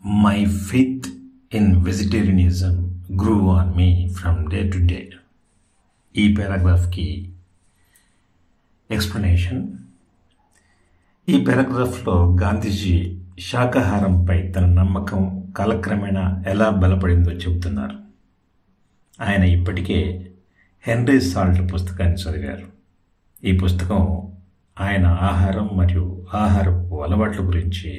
My faith in vegetarianism grew on me from day to day. ఈ పారాగ్రాఫ్కి explanation. ఈ పారాగ్రాఫ్లో గాంధీజీ శాకాహారంపై తన నమ్మకం కాలక్రమేణా ఎలా బలపడిందో చెబుతున్నారు. ఆయన ఇప్పటికే హెన్రీ సాల్ట్ పుస్తకాన్ని చదివారు. ఈ పుస్తకం ఆయన ఆహారం మరియు ఆహారపు అలవాట్ల గురించి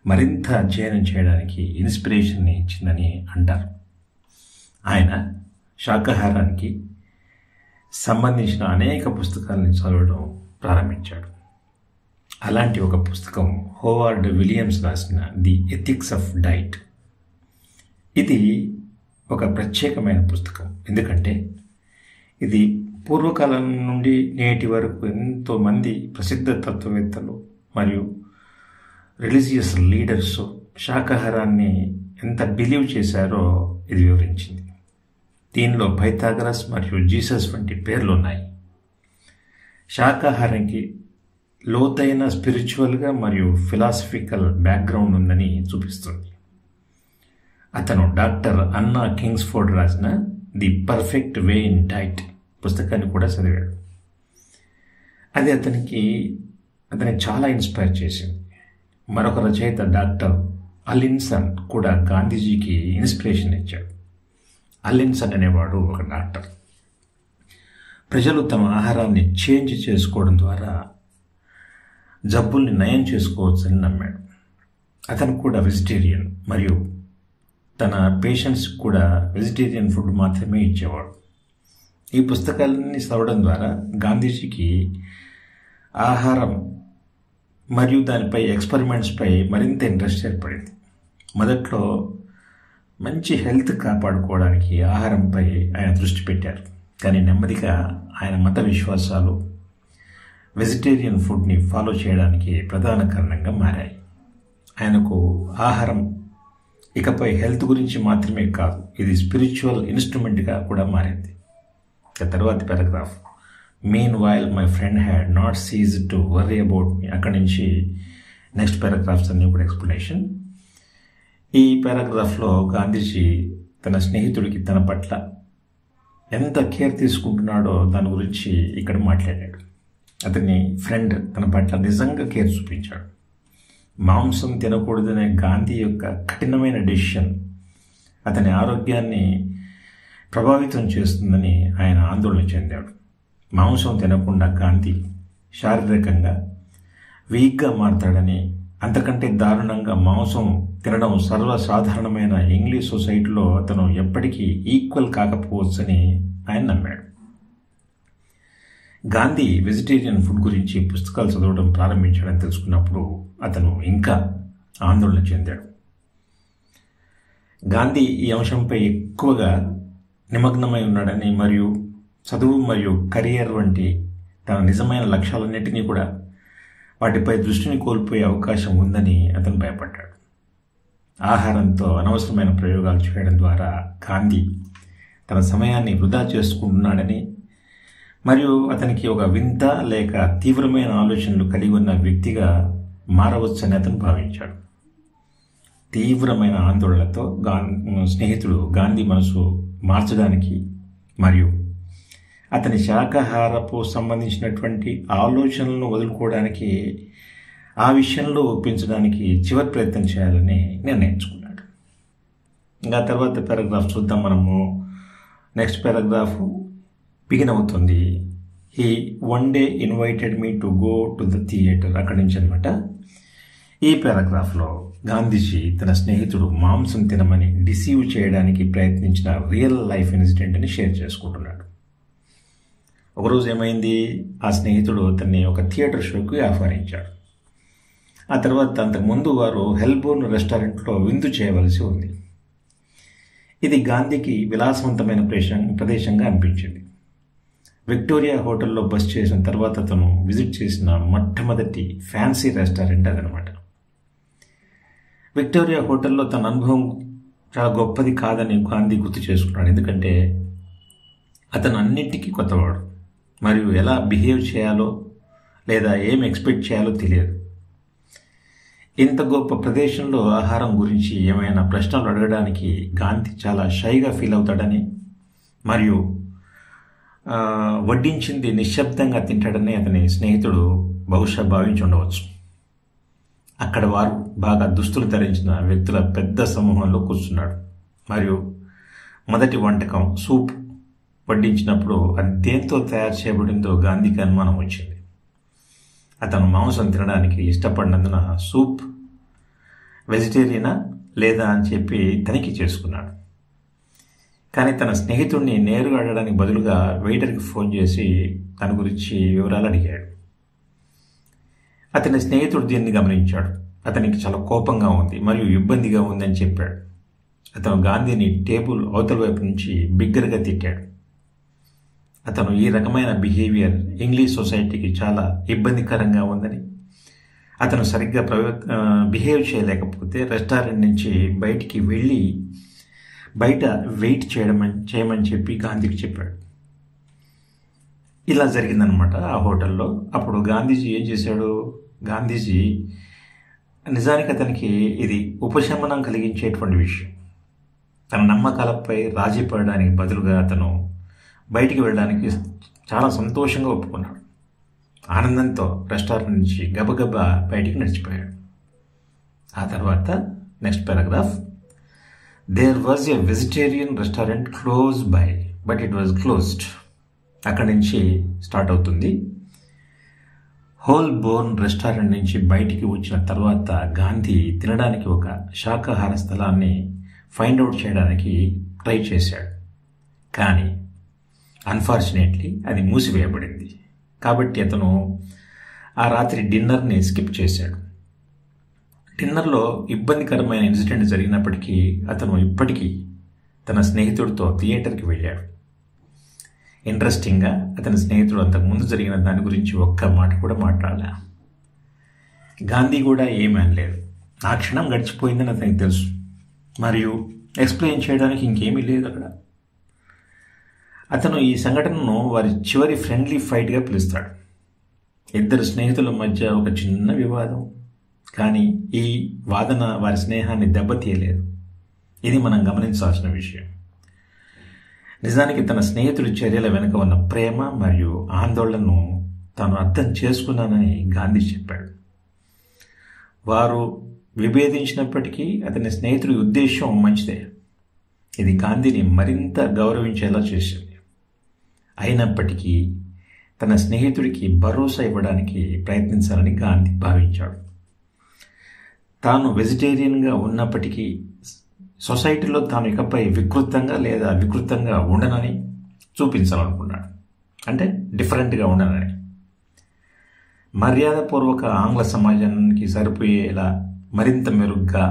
మరింత అధ్యయనం చేయడానికి ఇన్స్పిరేషన్ని ఇచ్చిందని అంటారు. ఆయన శాకాహారానికి సంబంధించిన అనేక పుస్తకాలను చదవడం ప్రారంభించాడు. అలాంటి ఒక పుస్తకం హోవార్డ్ విలియమ్స్ రాసిన ది ఎథిక్స్ ఆఫ్ డైట్. ఇది ఒక ప్రత్యేకమైన పుస్తకం, ఎందుకంటే ఇది పూర్వకాలం నుండి నేటి వరకు ఎంతోమంది ప్రసిద్ధ తత్వవేత్తలు మరియు రిలీజియస్ లీడర్స్ శాకాహారాన్ని ఎంత బిలీవ్ చేశారో ఇది వివరించింది. దీనిలో పైథాగరస్ మరియు జీసస్ వంటి పేర్లు ఉన్నాయి. శాకాహారానికి లోతైన స్పిరిచువల్గా మరియు ఫిలాసఫికల్ బ్యాక్గ్రౌండ్ ఉందని చూపిస్తుంది. అతను డాక్టర్ అన్నా కింగ్స్ఫోర్డ్ రాసిన the perfect way in diet పుస్తకాన్ని కూడా చదివాడు. అది అతని చాలా ఇన్స్పైర్ చేసింది. మరొక రచయిత డాక్టర్ అలిన్సన్ కూడా గాంధీజీకి ఇన్స్పిరేషన్ ఇచ్చాడు. అలిన్సన్ అనేవాడు ఒక డాక్టర్. ప్రజలు తమ ఆహారాన్ని చేంజ్ చేసుకోవడం ద్వారా జబ్బుల్ని నయం చేసుకోవచ్చని నమ్మాడు. అతను కూడా వెజిటేరియన్ మరియు తన పేషెంట్స్ కూడా వెజిటేరియన్ ఫుడ్ మాత్రమే ఇచ్చేవాడు. ఈ పుస్తకాలన్నీ చదవడం ద్వారా గాంధీజీకి ఆహారం మరియు దానిపై ఎక్స్పెరిమెంట్స్పై మరింత ఇంట్రెస్ట్ ఏర్పడింది. మొదట్లో మంచి హెల్త్ కాపాడుకోవడానికి ఆహారంపై ఆయన దృష్టి పెట్టారు, కానీ నెమ్మదిగా ఆయన మత విశ్వాసాలు వెజిటేరియన్ ఫుడ్ని ఫాలో చేయడానికి ప్రధాన కారణంగా మారాయి. ఆయనకు ఆహారం ఇకపై హెల్త్ గురించి మాత్రమే కాదు, ఇది స్పిరిచువల్ ఇన్స్ట్రుమెంట్గా కూడా మారింది. తర్వాతి paragraph, mean while my friend had not cease to worry about me. అక్కడి నుంచి నెక్స్ట్ పారాగ్రాఫ్స్ అన్నీ కూడా ఎక్స్ప్లెనేషన్. ఈ పారాగ్రాఫ్లో గాంధీజీ తన స్నేహితుడికి తన పట్ల ఎంత కేర్ తీసుకుంటున్నాడో దాని గురించి ఇక్కడ మాట్లాడాడు. అతని ఫ్రెండ్ తన పట్ల నిజంగా కేర్ చూపించాడు. మాంసం తినకూడదనే గాంధీ యొక్క కఠినమైన డెసిషన్ అతని ఆరోగ్యాన్ని ప్రభావితం చేస్తుందని ఆయన ఆందోళన చెందాడు. మాంసం తినకుండా గాంధీ శారీరకంగా వీక్గా మారతాడని, అంతకంటే దారుణంగా మాంసం తినడం సర్వసాధారణమైన ఇంగ్లీష్ సొసైటీలో అతను ఎప్పటికీ ఈక్వల్ కాకపోవచ్చని ఆయన నమ్మాడు. గాంధీ వెజిటేరియన్ ఫుడ్ గురించి పుస్తకాలు చదవడం ప్రారంభించాడని తెలుసుకున్నప్పుడు అతను ఇంకా ఆందోళన చెందాడు. గాంధీ ఈ అంశంపై ఎక్కువగా నిమగ్నమై ఉన్నాడని మరియు చదువు మరియు కెరియర్ వంటి తన నిజమైన లక్ష్యాలన్నింటినీ కూడా వాటిపై దృష్టిని కోల్పోయే అవకాశం ఉందని అతను భయపడ్డాడు. ఆహారంతో అనవసరమైన ప్రయోగాలు చేయడం ద్వారా గాంధీ తన సమయాన్ని వృధా చేసుకుంటున్నాడని మరియు అతనికి ఒక వింత లేక తీవ్రమైన ఆలోచనలు కలిగి ఉన్న వ్యక్తిగా మారవచ్చని అతను భావించాడు. తీవ్రమైన ఆందోళనతో స్నేహితుడు గాంధీ మనసు మార్చడానికి మరియు అతని శాకాహారపు సంబంధించినటువంటి ఆలోచనలను వదులుకోవడానికి, ఆ విషయంలో ఒప్పించడానికి చివరి ప్రయత్నం చేయాలని నిర్ణయించుకున్నాడు. ఇంకా తర్వాత పారాగ్రాఫ్ చూద్దాం మనము. నెక్స్ట్ పారాగ్రాఫ్ బిగిన్ అవుతుంది. He one day invited me to go to the theatre. అక్కడి నుంచి అనమాట. ఈ పారాగ్రాఫ్లో గాంధీజీ తన స్నేహితుడు మాంసం తినమని డిసీవ్ చేయడానికి ప్రయత్నించిన రియల్ లైఫ్ ఇన్సిడెంట్ని షేర్ చేసుకుంటున్నాడు. ఒకరోజు ఏమైంది, ఆ స్నేహితుడు అతన్ని ఒక థియేటర్ షోకి ఆహ్వానించాడు. ఆ తర్వాత అంతకుముందు వారు హెల్బోర్న్ రెస్టారెంట్లో విందు చేయవలసి ఉంది. ఇది గాంధీకి విలాసవంతమైన ప్రదేశంగా అనిపించింది. విక్టోరియా హోటల్లో బస్ చేసిన తర్వాత అతను విజిట్ చేసిన మొట్టమొదటి ఫ్యాన్సీ రెస్టారెంట్ అదనమాట. విక్టోరియా హోటల్లో తన అనుభవం చాలా గొప్పది కాదని గాంధీ గుర్తు చేసుకున్నాడు, ఎందుకంటే అతను అన్నింటికీ కొత్తవాడు మరియు ఎలా బిహేవ్ చేయాలో లేదా ఏం ఎక్స్పెక్ట్ చేయాలో తెలియదు. ఇంత గొప్ప ప్రదేశంలో ఆహారం గురించి ఏమైనా ప్రశ్నలు అడగడానికి గాంధీ చాలా షైగా ఫీల్ అవుతాడని మరియు వడ్డించింది నిశ్శబ్దంగా తింటాడని అతని స్నేహితుడు బహుశా భావించి ఉండవచ్చు. అక్కడ వారు బాగా దుస్తులు ధరించిన వ్యక్తుల పెద్ద సమూహంలో కూర్చున్నాడు మరియు మొదటి వంటకం సూప్ వడ్డించినప్పుడు అది దేంతో తయారు చేయబడిందో గాంధీకి అనుమానం వచ్చింది. అతను మాంసం తినడానికి ఇష్టపడినందున సూప్ వెజిటేరియనా లేదా అని చెప్పి తనిఖీ చేసుకున్నాడు. కానీ తన స్నేహితుడిని నేరుగా అడగడానికి బదులుగా వెయిటర్కి ఫోన్ చేసి తన గురించి వివరాలు అడిగాడు. అతని స్నేహితుడు దీన్ని గమనించాడు. అతనికి చాలా కోపంగా ఉంది మరియు ఇబ్బందిగా ఉందని చెప్పాడు. అతను గాంధీని టేబుల్ అవతల వైపు నుంచి బిగ్గరగా తిట్టాడు. అతను ఈ రకమైన బిహేవియర్ ఇంగ్లీష్ సొసైటీకి చాలా ఇబ్బందికరంగా ఉందని, అతను సరిగ్గా బిహేవ్ చేయలేకపోతే రెస్టారెంట్ నుంచి బయటికి వెళ్ళి బయట వెయిట్ చేయమని చెప్పి గాంధీకి చెప్పాడు. ఇలా జరిగిందనమాట ఆ హోటల్లో. అప్పుడు గాంధీజీ ఏం చేశాడు? గాంధీజీ నిజానికి అతనికి ఇది ఉపశమనం కలిగించేటువంటి విషయం. తన నమ్మకాలపై రాజీ పడడానికి బదులుగా అతను బయటికి వెళ్ళడానికి చాలా సంతోషంగా ఒప్పుకున్నాడు. ఆనందంతో రెస్టారెంట్ నుంచి గబగబా బయటికి నడిచిపోయాడు. ఆ తర్వాత next paragraph, there was a vegetarian restaurant close by but it was closed. అక్కడి నుంచి స్టార్ట్ అవుతుంది. హోల్ బోర్న్ రెస్టారెంట్ నుంచి బయటికి వచ్చిన తర్వాత గాంధీ తినడానికి ఒక శాకాహార స్థలాన్ని ఫైండ్ అవుట్ చేయడానికి ట్రై చేశాడు. కానీ అన్ఫార్చునేట్లీ అది మూసివేయబడింది. కాబట్టి అతను ఆ రాత్రి డిన్నర్ని స్కిప్ చేశాడు. డిన్నర్లో ఇబ్బందికరమైన ఇన్సిడెంట్ జరిగినప్పటికీ అతను ఇప్పటికీ తన స్నేహితుడితో థియేటర్కి వెళ్ళాడు. ఇంట్రెస్టింగ్గా అతని స్నేహితుడు అంతకుముందు జరిగిన దాని గురించి ఒక్క మాట కూడా మాట్లాడలే. గాంధీ కూడా ఏమీ అనలేదు. ఆ క్షణం గడిచిపోయిందని అతనికి తెలుసు మరియు ఎక్స్ప్లెయిన్ చేయడానికి ఇంకేమీ లేదు అక్కడ. అతను ఈ సంఘటనను వారి చివరి ఫ్రెండ్లీ ఫైట్గా పిలుస్తాడు. ఇద్దరు స్నేహితుల మధ్య ఒక చిన్న వివాదం, కానీ ఈ వాదన వారి స్నేహాన్ని దెబ్బతీయలేదు. ఇది మనం గమనించాల్సిన విషయం. నిజానికి తన స్నేహితుడి చర్యల వెనుక ఉన్న ప్రేమ మరియు ఆందోళనను తాను అర్థం చేసుకున్నానని గాంధీ చెప్పాడు. వారు విభేదించినప్పటికీ అతని స్నేహితుడి ఉద్దేశం మంచిదే. ఇది గాంధీని మరింత గౌరవించేలా చేసింది. అయినప్పటికీ తన స్నేహితుడికి భరోసా ఇవ్వడానికి ప్రయత్నించాలని గాంధీ భావించాడు. తాను వెజిటేరియన్గా ఉన్నప్పటికీ సొసైటీలో తాను ఇకపై వికృతంగా లేదా వికృతంగా ఉండనని చూపించాలనుకున్నాడు. అంటే డిఫరెంట్గా ఉండనని. మర్యాదపూర్వక ఆంగ్ల సమాజానికి సరిపోయేలా మరింత మెరుగ్గా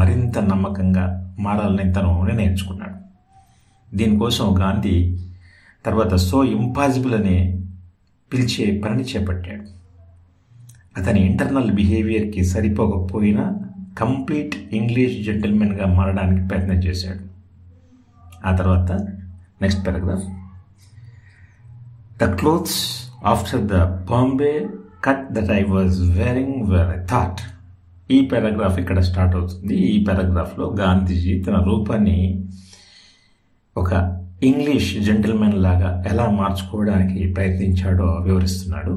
మరింత నమ్మకంగా మారాలని తను నిర్ణయించుకున్నాడు. దీనికోసం గాంధీ తర్వాత సో ఇంపాసిబుల్ అనే పిలిచే పనిని చేపట్టాడు. అతని ఇంటర్నల్ బిహేవియర్కి సరిపోకపోయినా కంప్లీట్ ఇంగ్లీష్ జెంటిల్మెన్గా మారడానికి ప్రయత్నం చేశాడు. ఆ తర్వాత next paragraph, the clothes after the Bombay cut that I was wearing where I thought. ఈ పారాగ్రాఫ్ ఇక్కడ స్టార్ట్ అవుతుంది. ఈ పారాగ్రాఫ్లో గాంధీజీ తన రూపాన్ని ఒక ఇంగ్లీష్ జెంటిల్మెన్ లాగా ఎలా మార్చుకోవడానికి ప్రయత్నించాడో వివరిస్తున్నాడు.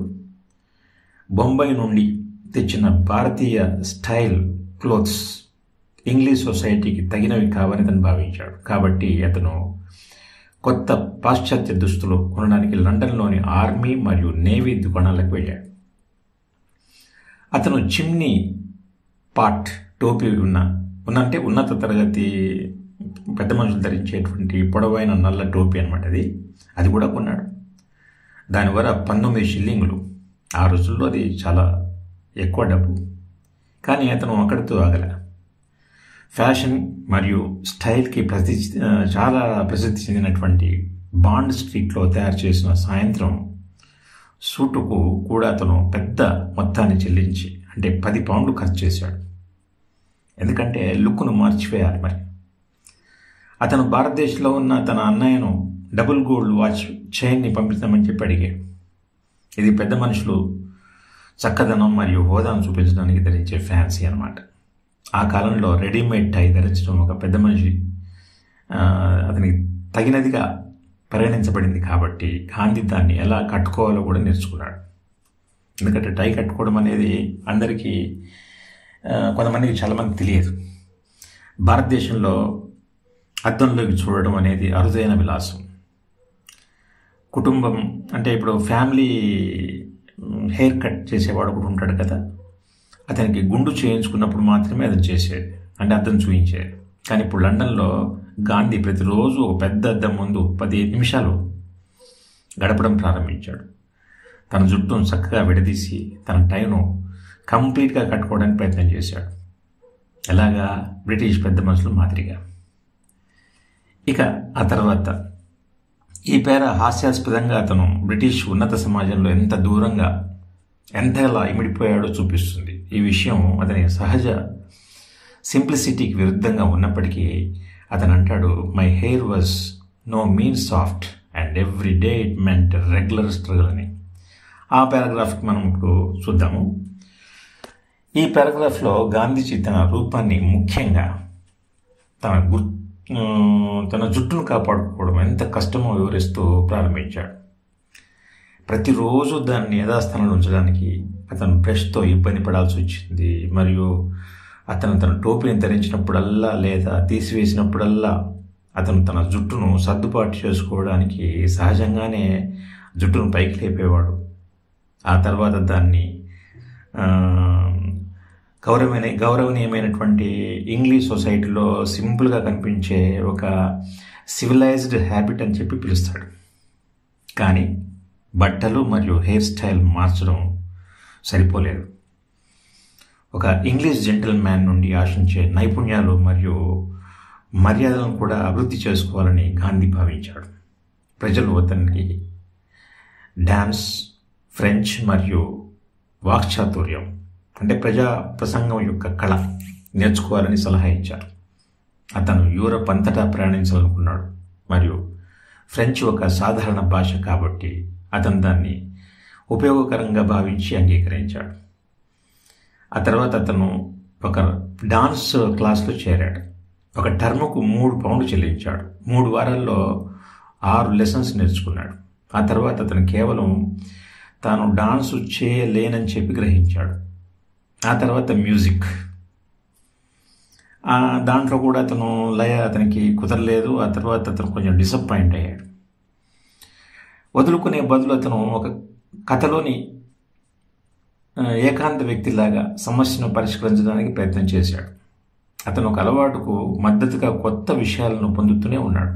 బొంబాయి నుండి తెచ్చిన భారతీయ స్టైల్ క్లోత్స్ ఇంగ్లీష్ సొసైటీకి తగినవి కావని అతను భావించాడు. కాబట్టి అతను కొత్త పాశ్చాత్య దుస్తులు కొనడానికి లండన్లోని ఆర్మీ మరియు నేవీ దుకాణాలకు వెళ్ళాడు. అతను చిమ్నీ పాట్ టోపీ ఉన్నంటే ఉన్నత తరగతి పెద్ద మనుషులు ధరించేటువంటి పొడవైన నల్ల టోపీ అనమాట అది కూడా కొన్నాడు. దాని వల్ల 19 షిల్లింగులు. ఆ రోజుల్లో అది చాలా ఎక్కువ డబ్బు. కానీ అతను అక్కడితో ఆగల. ఫ్యాషన్ మరియు స్టైల్కి చాలా ప్రసిద్ధి చెందినటువంటి బాండ్ స్ట్రీట్లో తయారు చేసిన సాయంత్రం సూటుకు కూడా అతను పెద్ద మొత్తాన్ని చెల్లించి అంటే 10 పౌండ్లు ఖర్చు చేశాడు. ఎందుకంటే లుక్ను మార్చివేయాలి. మరి అతను భారతదేశంలో ఉన్న తన అన్నయ్యను డబుల్ గోల్డ్ వాచ్ చైన్ని పంపించమని చెప్పి అడిగాడు. ఇది పెద్ద మనుషులు చక్కదనం మరియు హోదాను చూపించడానికి ధరించే ఫ్యాన్సీ అన్నమాట. ఆ కాలంలో రెడీమేడ్ టై ధరించడం ఒక పెద్ద మనిషి అతనికి తగినదిగా పరిగణించబడింది కాబట్టి గాంధీ దాన్ని ఎలా కట్టుకోవాలో కూడా నేర్చుకున్నాడు. ఎందుకంటే టై కట్టుకోవడం అనేది అందరికీ కొంతమందికి చాలామంది తెలియదు. భారతదేశంలో అద్దంలోకి చూడడం అనేది అరుదైన విలాసం. కుటుంబం అంటే ఇప్పుడు ఫ్యామిలీ హెయిర్ కట్ చేసేవాడు ఒకటి ఉంటాడు కదా, అతనికి గుండు చేయించుకున్నప్పుడు మాత్రమే అతను చేసేది, అంటే అద్దం చూయించేది. కానీ ఇప్పుడు లండన్లో గాంధీ ప్రతిరోజు ఒక పెద్ద అద్దం ముందు 15 నిమిషాలు గడపడం ప్రారంభించాడు. తన జుట్టును చక్కగా విడదీసి తన టైను కంప్లీట్గా కట్టుకోవడానికి ప్రయత్నం చేశాడు, ఎలాగా బ్రిటిష్ పెద్ద మనుషులు మాదిరిగా. ఇక ఆ తర్వాత ఈ పేర హాస్యాస్పదంగా అతను బ్రిటిష్ ఉన్నత సమాజంలో ఎంత దూరంగా ఎంతలా ఇమిడిపోయాడో చూపిస్తుంది. ఈ విషయం అతని సహజ సింప్లిసిటీకి విరుద్ధంగా ఉన్నప్పటికీ అతను అంటాడు, my hair was no mean soft and every day it meant regular struggle అని. ఆ పారాగ్రాఫ్కి మనం ఇప్పుడు చూద్దాము. ఈ పారాగ్రాఫ్లో గాంధీజీ తన రూపాన్ని, ముఖ్యంగా తన జుట్టును కాపాడుకోవడం ఎంత కష్టమో వివరిస్తూ ప్రారంభించాడు. ప్రతిరోజు దాన్ని యథాస్థానంలో ఉంచడానికి అతను బ్రష్తో ఇబ్బంది పడాల్సి వచ్చింది. మరియు అతను తన టోపీని ధరించినప్పుడల్లా లేదా తీసివేసినప్పుడల్లా అతను తన జుట్టును సర్దుబాటు చేసుకోవడానికి సహజంగానే జుట్టును పైకి లేపేవాడు. ఆ తర్వాత దాన్ని గౌరవనీయమైనటువంటి ఇంగ్లీష్ సొసైటీలో సింపుల్గా కనిపించే ఒక సివిలైజ్డ్ హ్యాబిట్ అని చెప్పి పిలుస్తాడు. కానీ బట్టలు మరియు హెయిర్ స్టైల్ మార్చడం సరిపోలేదు. ఒక ఇంగ్లీష్ జెంటిల్ మ్యాన్ నుండి ఆశించే నైపుణ్యాలు మరియు మర్యాదలను కూడా అభివృద్ధి చేసుకోవాలని గాంధీ భావించాడు. ప్రజలు అతనికి డాన్స్, ఫ్రెంచ్ మరియు వాక్చాతుర్యం అంటే ప్రజా ప్రసంగం యొక్క కళ నేర్చుకోవాలని సలహా ఇచ్చారు. అతను యూరప్ అంతటా ప్రయాణించాలనుకున్నాడు మరియు ఫ్రెంచ్ ఒక సాధారణ భాష కాబట్టి అతను దాన్ని ఉపయోగకరంగా భావించి అంగీకరించాడు. ఆ తర్వాత అతను ఒక డాన్స్ క్లాస్లో చేరాడు. ఒక టర్ముకు 3 పౌండ్లు చెల్లించాడు. 3 వారాల్లో 6 లెసన్స్ నేర్చుకున్నాడు. ఆ తర్వాత అతను కేవలం తాను డాన్సు చేయలేనని చెప్పి గ్రహించాడు. ఆ తర్వాత మ్యూజిక్, దాంట్లో కూడా అతను లయ అతనికి కుదరలేదు. ఆ తర్వాత అతను కొంచెం డిసప్పాయింట్ అయ్యాడు. వదులుకునే బదులు అతను ఒక కథలోని ఏకాంత వ్యక్తిలాగా సమస్యను పరిష్కరించడానికి ప్రయత్నం చేశాడు. అతను ఒక అలవాటుకు మద్దతుగా కొత్త విషయాలను పొందుతూనే ఉన్నాడు.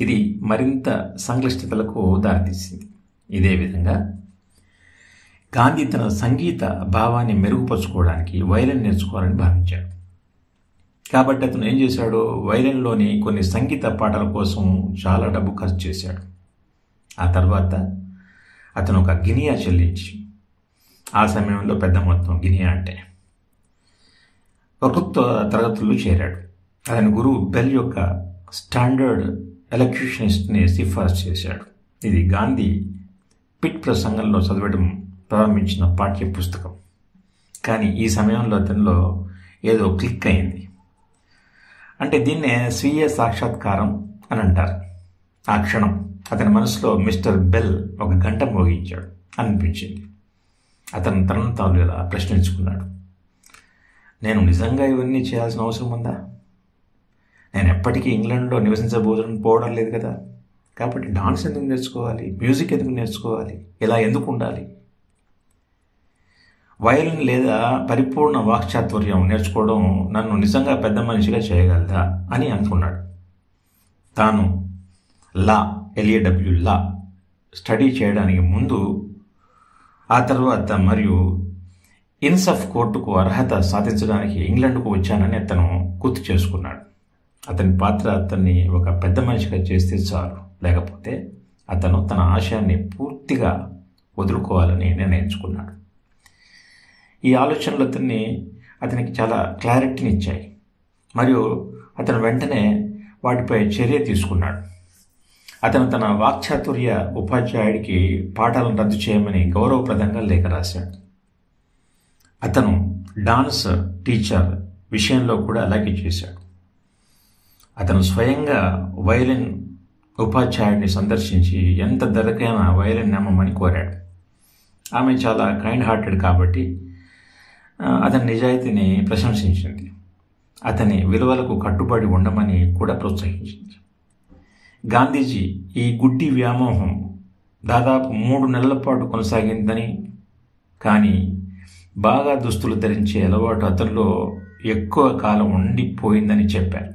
ఇది మరింత సంక్లిష్టతలకు దారితీసింది. ఇదే విధంగా గాంధీ తన సంగీత భావాన్ని మెరుగుపరుచుకోవడానికి వైలిన్ నేర్చుకోవాలని భావించాడు. కాబట్టి అతను ఏం చేశాడు, వైలిన్లోని కొన్ని సంగీత పాటల కోసం చాలా డబ్బు ఖర్చు చేశాడు. ఆ తర్వాత అతను ఒక గినియా చెల్లించి, ఆ సమయంలో పెద్ద మొత్తం గినియా అంటే, వక్తృత్వ తరగతుల్లో చేరాడు. అతని గురువు బెల్ యొక్క స్టాండర్డ్ ఎలక్యూషనిస్ట్ని సిఫార్సు చేశాడు. ఇది గాంధీ పిట్ ప్రసంగంలో చదవడం ప్రారంభించిన పాఠ్య పుస్తకం. కానీ ఈ సమయంలో అతనిలో ఏదో క్లిక్ అయింది. అంటే దీన్నే స్వీయ సాక్షాత్కారం అని అంటారు. ఆ క్షణం అతని మనసులో మిస్టర్ బెల్ ఒక గంట మోగించాడు అనిపించింది. అతను తనను తాను ఇలా ప్రశ్నించుకున్నాడు, నేను నిజంగా ఇవన్నీ చేయాల్సిన అవసరం ఉందా? నేను ఎప్పటికీ ఇంగ్లాండ్లో నివసించబోవడం లేదు కదా, కాబట్టి డాన్స్ ఎందుకు నేర్చుకోవాలి, మ్యూజిక్ ఎందుకు నేర్చుకోవాలి, ఇలా ఎందుకు ఉండాలి? వయలిన్ లేదా పరిపూర్ణ వాక్చాతుర్యం నేర్చుకోవడం నన్ను నిజంగా పెద్ద మనిషిగా చేయగలదా అని అనుకున్నాడు. తాను LAW స్టడీ చేయడానికి ముందు, ఆ తర్వాత మరియు ఇన్సఫ్ కోర్టుకు అర్హత సాధించడానికి ఇంగ్లాండ్కు వచ్చానని అతను గుర్తు చేసుకున్నాడు. అతని పాత్ర అతన్ని ఒక పెద్ద మనిషిగా చేస్తే చాలు, లేకపోతే అతను తన ఆశయాన్ని పూర్తిగా వదులుకోవాలని నిర్ణయించుకున్నాడు. ఈ ఆలోచనలు అతనికి చాలా క్లారిటీని ఇచ్చాయి మరియు అతను వెంటనే వాటిపై చర్య తీసుకున్నాడు. అతను తన వాక్చాతుర్య ఉపాధ్యాయుడికి పాఠాలను రద్దు చేయమని గౌరవప్రదంగా లేఖ రాశాడు. అతను డాన్స్ టీచర్ విషయంలో కూడా అలాగే చేశాడు. అతను స్వయంగా వయలిన్ ఉపాధ్యాయుడిని సందర్శించి ఎంత ధరకైనా వయలిన్ నమ్మమని కోరాడు. ఆమె చాలా కైండ్ హార్టెడ్ కాబట్టి అతని నిజాయితీని ప్రశంసించింది. అతని విలువలకు కట్టుబడి ఉండమని కూడా ప్రోత్సహించింది. గాంధీజీ ఈ గుడ్డి వ్యామోహం దాదాపు 3 నెలల పాటు కొనసాగిందని, కానీ బాగా దుస్తులు ధరించే అలవాటు అతనిలో ఎక్కువ కాలం ఉండిపోయిందని చెప్పారు.